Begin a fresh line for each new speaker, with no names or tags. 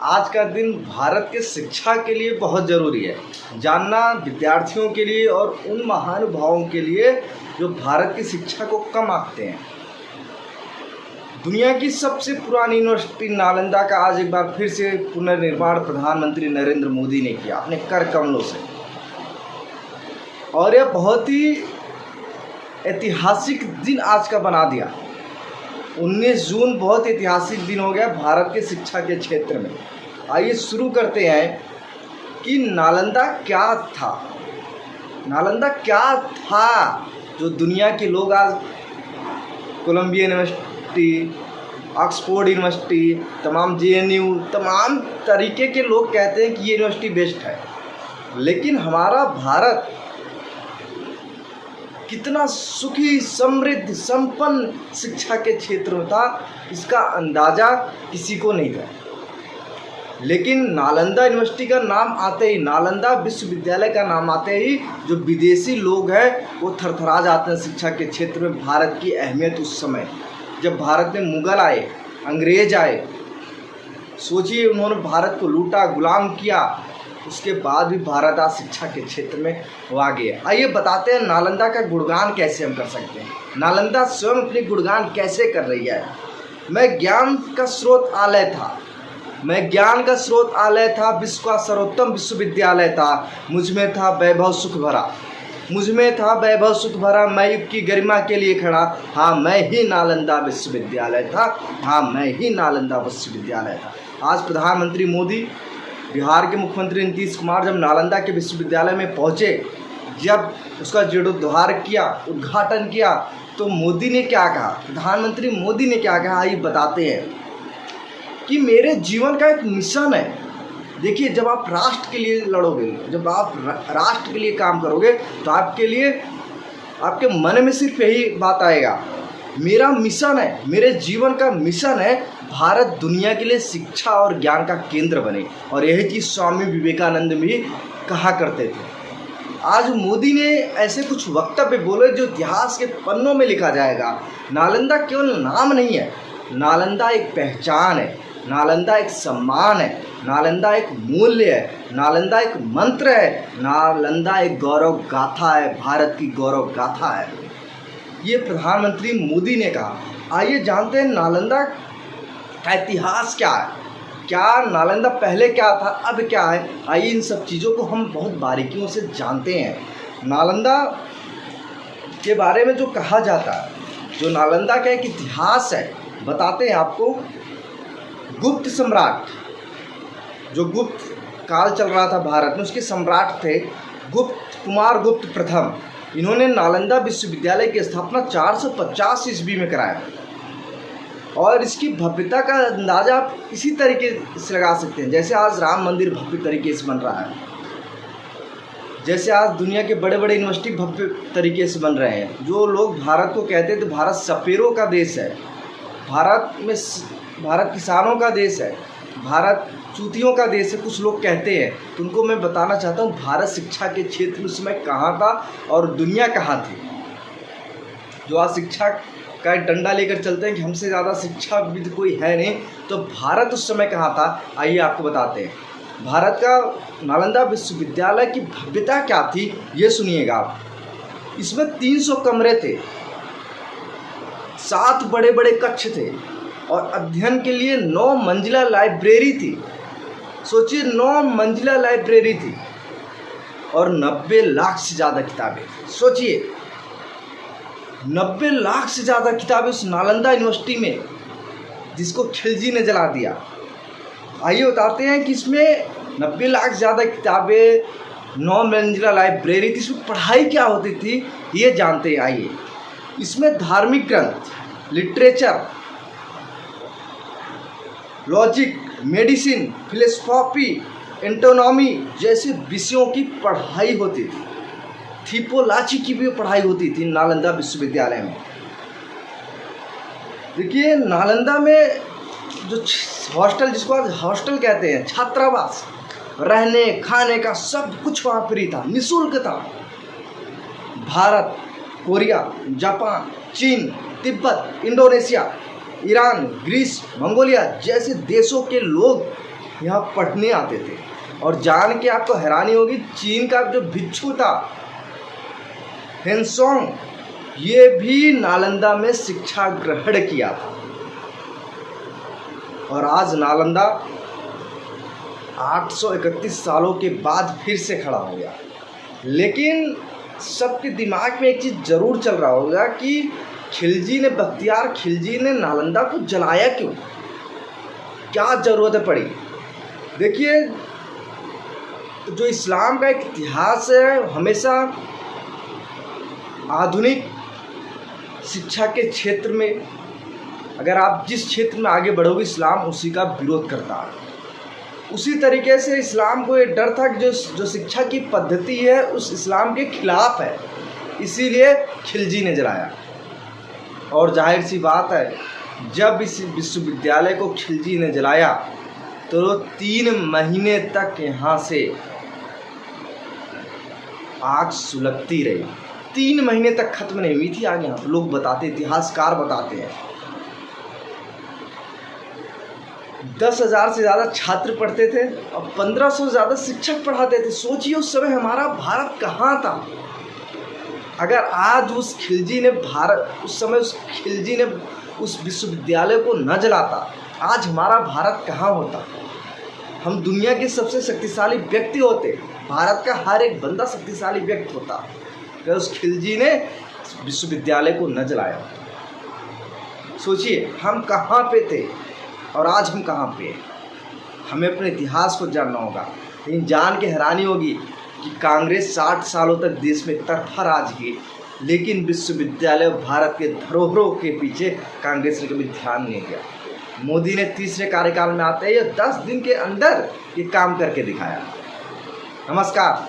आज का दिन भारत के शिक्षा के लिए बहुत ज़रूरी है। जानना विद्यार्थियों के लिए और उन महानुभावों के लिए जो भारत की शिक्षा को कम आंकते हैं। दुनिया की सबसे पुरानी यूनिवर्सिटी नालंदा का आज एक बार फिर से पुनर्निर्माण प्रधानमंत्री नरेंद्र मोदी ने किया अपने कर कमलों से, और यह बहुत ही ऐतिहासिक दिन आज का बना दिया। 19 जून बहुत ऐतिहासिक दिन हो गया भारत के शिक्षा के क्षेत्र में। आइए शुरू करते हैं कि नालंदा क्या था। नालंदा क्या था जो दुनिया के लोग आज कोलंबिया यूनिवर्सिटी, ऑक्सफोर्ड यूनिवर्सिटी, तमाम JNU, तमाम तरीके के लोग कहते हैं कि ये यूनिवर्सिटी बेस्ट है। लेकिन हमारा भारत कितना सुखी, समृद्ध, संपन्न शिक्षा के क्षेत्र में था, इसका अंदाज़ा किसी को नहीं था। लेकिन नालंदा यूनिवर्सिटी का नाम आते ही, नालंदा विश्वविद्यालय का नाम आते ही जो विदेशी लोग हैं वो थरथरा जाते हैं शिक्षा के क्षेत्र में। भारत की अहमियत उस समय जब भारत में मुग़ल आए, अंग्रेज आए, सोचिए उन्होंने भारत को लूटा, गुलाम किया, उसके बाद भी भारत आज शिक्षा के क्षेत्र में वो आगे है। आइए बताते हैं नालंदा का गुणगान कैसे हम कर सकते हैं। नालंदा स्वयं अपनी गुणगान कैसे कर रही है। मैं ज्ञान का स्रोत आलय था, मैं ज्ञान का स्रोत आलय था, विश्व का सर्वोत्तम विश्वविद्यालय था, मुझ में था वैभव सुख भरा, मुझ में था वैभव सुख भरा, मैं युग की गरिमा के लिए खड़ा, हाँ मैं ही नालंदा विश्वविद्यालय था, हाँ मैं ही नालंदा विश्वविद्यालय था। आज प्रधानमंत्री मोदी, बिहार के मुख्यमंत्री नीतीश कुमार जब नालंदा के विश्वविद्यालय में पहुँचे, जब उसका जीर्णोद्धार किया, उद्घाटन किया, तो मोदी ने क्या कहा, प्रधानमंत्री मोदी ने क्या कहा, आइए बताते हैं कि मेरे जीवन का एक मिशन है। देखिए, जब आप राष्ट्र के लिए लड़ोगे, जब आप राष्ट्र के लिए काम करोगे, तो आपके लिए, आपके मन में सिर्फ यही बात आएगा, मेरा मिशन है, मेरे जीवन का मिशन है भारत दुनिया के लिए शिक्षा और ज्ञान का केंद्र बने। और यही चीज़ स्वामी विवेकानंद भी कहा करते थे। आज मोदी ने ऐसे कुछ वक्तव्य बोले जो इतिहास के पन्नों में लिखा जाएगा। नालंदा केवल नाम नहीं है, नालंदा एक पहचान है, नालंदा एक सम्मान है, नालंदा एक मूल्य है, नालंदा एक मंत्र है, नालंदा एक गौरव गाथा है, भारत की गौरव गाथा है। ये प्रधानमंत्री मोदी ने कहा। आइए जानते हैं नालंदा का इतिहास क्या है, क्या नालंदा पहले क्या था, अब क्या है। आइए इन सब चीज़ों को हम बहुत बारीकियों से जानते हैं। नालंदा के बारे में जो कहा जाता है, जो नालंदा का एक इतिहास है, बताते हैं आपको। गुप्त सम्राट, जो गुप्त काल चल रहा था भारत में, उसके सम्राट थे गुप्त कुमार गुप्त प्रथम। इन्होंने नालंदा विश्वविद्यालय की स्थापना 450 ईस्वी में कराया, और इसकी भव्यता का अंदाज़ा आप इसी तरीके से लगा सकते हैं जैसे आज राम मंदिर भव्य तरीके से बन रहा है, जैसे आज दुनिया के बड़े बड़े यूनिवर्सिटी भव्य तरीके से बन रहे हैं। जो लोग भारत को कहते थे भारत सपेरों का देश है, भारत किसानों का देश है, भारत चूतियों का देश है, कुछ लोग कहते हैं, तो उनको मैं बताना चाहता हूँ भारत शिक्षा के क्षेत्र में उस समय कहाँ था और दुनिया कहाँ थी। जो आज शिक्षा का डंडा लेकर चलते हैं कि हमसे ज़्यादा शिक्षाविद कोई है नहीं, तो भारत उस समय कहाँ था, आइए आपको बताते हैं। भारत का नालंदा विश्वविद्यालय की भव्यता क्या थी, ये सुनिएगा आप। इसमें 300 कमरे थे, 7 बड़े बड़े कक्ष थे, और अध्ययन के लिए 9 मंजिला लाइब्रेरी थी। सोचिए, 9 मंजिला लाइब्रेरी थी, और 90 लाख से ज़्यादा किताबें। सोचिए, 90 लाख से ज़्यादा किताबें उस नालंदा यूनिवर्सिटी में, जिसको खिलजी ने जला दिया। आइए बताते हैं कि इसमें 90 लाख से ज़्यादा किताबें, 9 मंजिला लाइब्रेरी थी। इसमें पढ़ाई क्या होती थी ये जानते हैं। आइए, इसमें धार्मिक ग्रंथ, लिटरेचर, लॉजिक, मेडिसिन, फिलोसॉफी, एंटोनॉमी जैसे विषयों की पढ़ाई होती थी। थियोलॉजी की भी पढ़ाई होती थी नालंदा विश्वविद्यालय में। देखिए, नालंदा में जो हॉस्टल, जिसको आज हॉस्टल कहते हैं, छात्रावास, रहने खाने का सब कुछ वहाँ फ्री था, निःशुल्क था। भारत, कोरिया, जापान, चीन, तिब्बत, इंडोनेशिया, ईरान, ग्रीस, मंगोलिया जैसे देशों के लोग यहाँ पढ़ने आते थे। और जान के आपको हैरानी होगी, चीन का जो भिक्षु था हेनसोंग, ये भी नालंदा में शिक्षा ग्रहण किया था। और आज नालंदा 831 सालों के बाद फिर से खड़ा हो गया। लेकिन सबके दिमाग में एक चीज़ ज़रूर चल रहा होगा कि खिलजी ने, बख्तियार खिलजी ने नालंदा को जलाया क्यों, क्या ज़रूरत पड़ी। देखिए, जो इस्लाम का एक इतिहास है, हमेशा आधुनिक शिक्षा के क्षेत्र में अगर आप जिस क्षेत्र में आगे बढ़ोगे, इस्लाम उसी का विरोध करता है। उसी तरीके से इस्लाम को ये डर था कि जो शिक्षा की पद्धति है उस इस्लाम के खिलाफ है, इसीलिए खिलजी ने जलाया। और जाहिर सी बात है, जब इस विश्वविद्यालय को खिलजी ने जलाया तो 3 महीने तक यहाँ से आग सुलगती रही। 3 महीने तक खत्म नहीं हुई थी आग। यहाँ लोग बताते, इतिहासकार बताते हैं 10,000 से ज़्यादा छात्र पढ़ते थे और 1500 से ज़्यादा शिक्षक पढ़ाते थे। सोचिए उस समय हमारा भारत कहाँ था। अगर आज उस खिलजी ने उस खिलजी ने उस विश्वविद्यालय को न जलाता, आज हमारा भारत कहाँ होता। हम दुनिया के सबसे शक्तिशाली व्यक्ति होते, भारत का हर एक बंदा शक्तिशाली व्यक्ति होता, अगर उस खिलजी ने विश्वविद्यालय को न जलाया। सोचिए हम कहाँ पे थे और आज हम कहाँ पे हैं। हमें अपने इतिहास को जानना होगा। लेकिन जान के हैरानी होगी कि कांग्रेस 60 सालों तक देश में तरफा राज की, लेकिन विश्वविद्यालय भारत के धरोहरों के पीछे कांग्रेस ने कभी ध्यान नहीं दिया। मोदी ने तीसरे कार्यकाल में आते ही 10 दिन के अंदर ये काम करके दिखाया। नमस्कार।